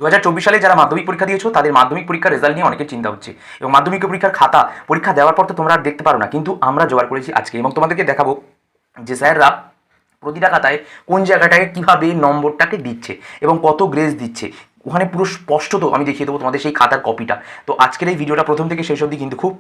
2024 সালে যারা মাধ্যমিক পরীক্ষা দিয়েছো তাদের মাধ্যমিক পরীক্ষার রেজাল্ট নিয়ে অনেকের চিন্তা হচ্ছে এবং মাধ্যমিক পরীক্ষার খাতা পরীক্ষা দেওয়ার পর তো তোমরা আর দেখতে পারো না, কিন্তু আমরা জোগাড় করেছি আজকে এবং তোমাদেরকে দেখাবো যে স্যাররা প্রতিটা খাতায় কোন জায়গাটায় কীভাবে নম্বরটাকে দিচ্ছে এবং কত গ্রেস দিচ্ছে ওখানে পুরো স্পষ্টত আমি দেখিয়ে দেবো তোমাদের সেই খাতার কপিটা। তো আজকের এই ভিডিওটা প্রথম থেকে শেষ অবধি কিন্তু খুব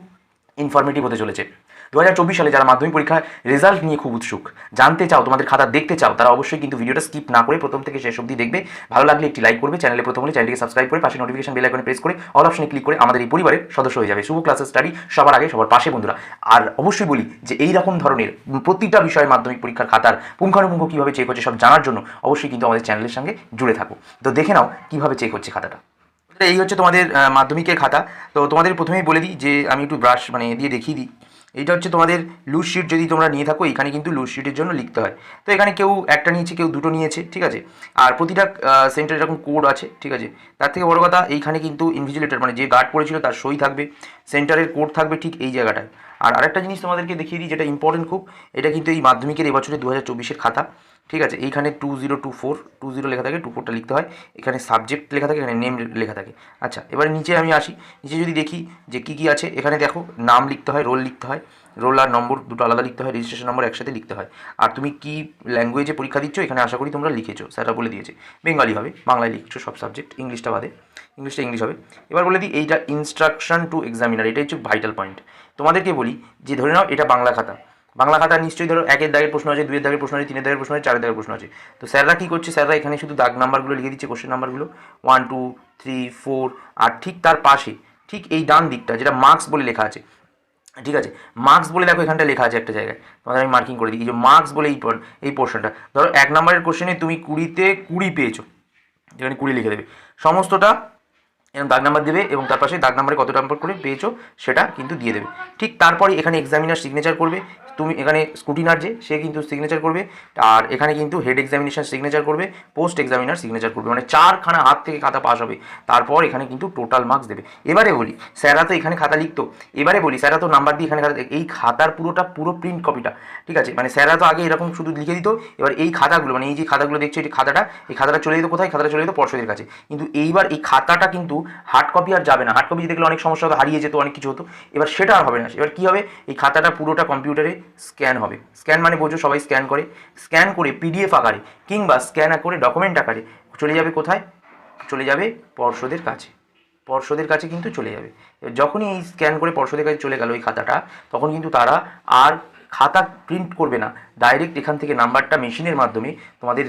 ইনফরমেটিভ হতে চলেছে। 2024 সালে যারা মাধ্যমিক পরীক্ষার রেজাল্ট নিয়ে খুব উৎসুক, জানতে চাও, তোমাদের খাতা দেখতে চাও, তারা অবশ্যই কিন্তু ভিডিওটা স্কিপ না করে প্রথম থেকে শেষ অবধি দেখবে। ভালো লাগলে একটি লাইক করবে, চ্যানেলে প্রথম হলে চ্যানেলটিকে সাবস্ক্রাইব করে পাশে নোটিফিকেশন বেল আইকনে প্রেস করে অল অপশনে ক্লিক করে আমাদের এই পরিবারের সদস্য হয়ে যাবে। শুভ ক্লাসেস স্টাডি সবার আগে সবার পাশে বন্ধুরা। আর অবশ্যই বলি যে এই রকম ধরনের প্রতিটা বিষয়ে মাধ্যমিক পরীক্ষার খাতার পুঙ্খানুপুঙ্খ কীভাবে চেক হচ্ছে সব জানার জন্য অবশ্যই কিন্তু আমাদের চ্যানেলের সঙ্গে জুড়ে থাকো। তো দেখে নাও কীভাবে চেক হচ্ছে খাতাটা। এই হচ্ছে তোমাদের মাধ্যমিকের খাতা। তো তোমাদের প্রথমেই বলে দিই যে আমি একটু ব্রাশ দিয়ে দেখিয়ে দিই। এইটা হচ্ছে তোমাদের লুজ শিট যদি তোমরা নিয়ে থাকো, এখানে কিন্তু লুজ শিটের জন্য লিখতে হয়। তো এখানে কেউ একটা নিয়েছে, কেউ দুটো নিয়েছে, ঠিক আছে। আর প্রতিটা সেন্টারে এরকম কোড আছে, ঠিক আছে। তার থেকে বড় কথা এইখানে কিন্তু ইনভিজিলেটর মানে যে গার্ড পড়েছিল তার সই থাকবে, সেন্টারের কোড থাকবে ঠিক এই জায়গাটায়। আর আরেকটা জিনিস তোমাদেরকে দেখিয়ে দিই যেটা ইম্পর্টেন্ট খুব, এটা কিন্তু এই মাধ্যমিকের এবছরে 2024-এর খাতা, ঠিক আছে। এইখানে 2024 20 লেখা থাকে, 24টা লিখতে হয়। এখানে সাবজেক্ট লেখা থাকে, এখানে নেম লেখা থাকে। আচ্ছা, এবারে নিচে আমি আসি। নিচে যদি দেখি যে কী কী আছে, এখানে দেখো নাম লিখতে হয়, রোল লিখতে হয়, রোল আর নম্বর দুটো আলাদা লিখতে হয়, রেজিস্ট্রেশন নম্বর একসাথে লিখতে হয়। আর তুমি কী ল্যাঙ্গুয়েজে পরীক্ষা দিচ্ছ এখানে আশা করি তোমরা লিখেছো, স্যাররা বলে দিয়েছে। বেঙ্গলি হবে, বাংলায় লিখছো সব সাবজেক্ট, ইংলিশটা বাদে, ইংলিশটা ইংলিশ হবে। এবার বলে দিই এইটা ইনস্ট্রাকশন টু এক্সামিনার, এটা হচ্ছে ভাইটাল পয়েন্ট। তোমাদেরকে বলি যে ধরে নাও এটা বাংলা খাতা, বাংলা খাতা নিশ্চয়ই ধরো 1-এর দাগের প্রশ্ন আছে, 2-এর দাগের প্রশ্ন আছে, 3-এর দাগের প্রশ্ন আছে, 4-এর দাগের প্রশ্ন আছে। তো স্যাররা কী করছে, স্যাররা এখানে শুধু দাগ নাম্বারগুলো লিখে দিচ্ছে, কোশ্চেন নাম্বারগুলো 1 2 3 4। আর ঠিক তার পাশে ঠিক এই ডান দিকটা যেটা মার্কস বলে লেখা আছে, ঠিক আছে, মার্কস বলে দেখো এখানটা লেখা আছে একটা জায়গায়, তোমাদের আমি মার্কিং করে দিই। এই যে মার্কস বলে এই পোর্শনটা, ধরো 1 নম্বরের কোশ্চেনে তুমি 20-তে 20 পেয়েছো, যেখানে 20 লিখে দেবে সমস্তটা, এরকম দাগ নাম্বার দেবে এবং তার পাশে দাগ নাম্বারে কত নাম্বার করে পেয়েছো সেটা কিন্তু দিয়ে দেবে। ঠিক তারপরে এখানে এক্সামিনার সিগনেচার করবে, তুমি এখানে স্কুটিনার যে সে কিন্তু সিগনেচার করবে, আর এখানে কিন্তু হেড এক্সামিনেশন সিগনেচার করবে, পোস্ট এক্সামিনার সিগনেচার করবে, মানে 4খানা হাত থেকে খাতা পাস হবে। তারপর এখানে কিন্তু টোটাল মার্কস দেবে। এবারে বলি স্যাররা তো এখানে খাতা লিখতো, এবারে বলি স্যাররা তো নাম্বার দিয়ে এখানে খাতা, এই খাতার পুরো প্রিন্ট কপিটা, ঠিক আছে, মানে স্যাররা তো আগে এরকম শুধু লিখে দিত। এবার এই খাতাগুলো মানে এই যে খাতাগুলো দেখছো এই খাতাটা চলে যেত কোথায়, খাতাটা চলে যেত পর্ষদের কাছে। কিন্তু এইবার এই খাতাটা কিন্তু হার্ড কপি আর যাবে না, হার্ড কপি দেখলে অনেক সমস্যা হতো, হারিয়ে যেত, অনেক কিছু হতো। এবার সেটা আর হবে না। এবার কী হবে, এই খাতাটা পুরোটা কম্পিউটারে স্ক্যান হবে। স্ক্যান মানে বোঝো, সবাই স্ক্যান করে, স্ক্যান করে পিডিএফ আকারে কিংবা স্ক্যান করে ডকুমেন্ট আকারে চলে যাবে কোথায়, চলে যাবে পর্ষদের কাছে, পর্ষদের কাছে কিন্তু চলে যাবে। যখনই এই স্ক্যান করে পর্ষদের কাছে চলে গেল এই খাতাটা, তখন কিন্তু তারা আর খাতা প্রিন্ট করবে না, ডাইরেক্ট এখান থেকে নাম্বারটা মেশিনের মাধ্যমে তোমাদের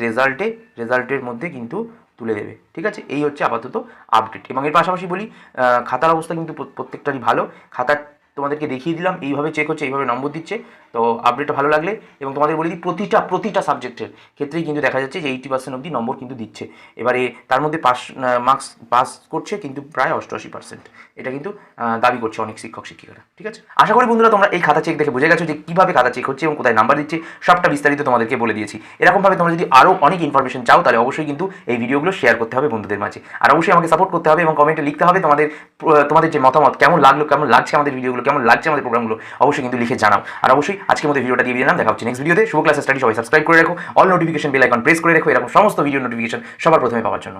রেজাল্টের মধ্যে কিন্তু তুলে দেবে, ঠিক আছে। এই হচ্ছে আপাতত আপডেট। এবং এর পাশাপাশি বলি খাতার অবস্থা কিন্তু প্রত্যেকটারই ভালো। খাতার তোমাদেরকে দেখিয়ে দিলাম এইভাবে চেক হচ্ছে, এইভাবে নম্বর দিচ্ছে। তো আপডেটটা ভালো লাগলে, এবং তোমাদের বলে দিই প্রতিটা সাবজেক্টের ক্ষেত্রেই কিন্তু দেখা যাচ্ছে যে 80% অবধি নম্বর কিন্তু দিচ্ছে। এবারে তার মধ্যে পাস করছে কিন্তু প্রায় 88%, এটা কিন্তু দাবি করছে অনেক শিক্ষক শিক্ষিকারা, ঠিক আছে। আশা করি বন্ধুরা তোমরা এই খাতা চেক দেখে বুঝে গেছো যে কীভাবে খাতা চেক হচ্ছে এবং কোথায় নাম্বার দিচ্ছে, সবটা বিস্তারিত তোমাদেরকে বলে দিয়েছি। এরকমভাবে তোমরা যদি আরও অনেক ইনফরমেশন চাও তাহলে অবশ্যই কিন্তু এই ভিডিওগুলো শেয়ার করতে হবে বন্ধুদের মাঝে, আর অবশ্যই আমাকে সাপোর্ট করতে হবে এবং কমেন্টে লিখতে হবে তোমাদের যে মতামত, কেমন লাগছে আমাদের ভিডিওগুলো, কেমন লাগছে আমাদের প্রোগ্রামগুলো, অবশ্যই কিন্তু লিখে জানাও। আর অবশ্যই আজকের মধ্যে ভিডিওটা দিয়ে দিলাম, দেখা হচ্ছে নেক্সট ভিডিওতে। শুভ ক্লাস স্টাডি সবাই সাবস্ক্রাইব করে রাখো, all notification bell icon press করে রাখো এরকম সমস্ত ভিডিও নোটিফিকেশন সবার প্রথমে পাওয়ার জন্য।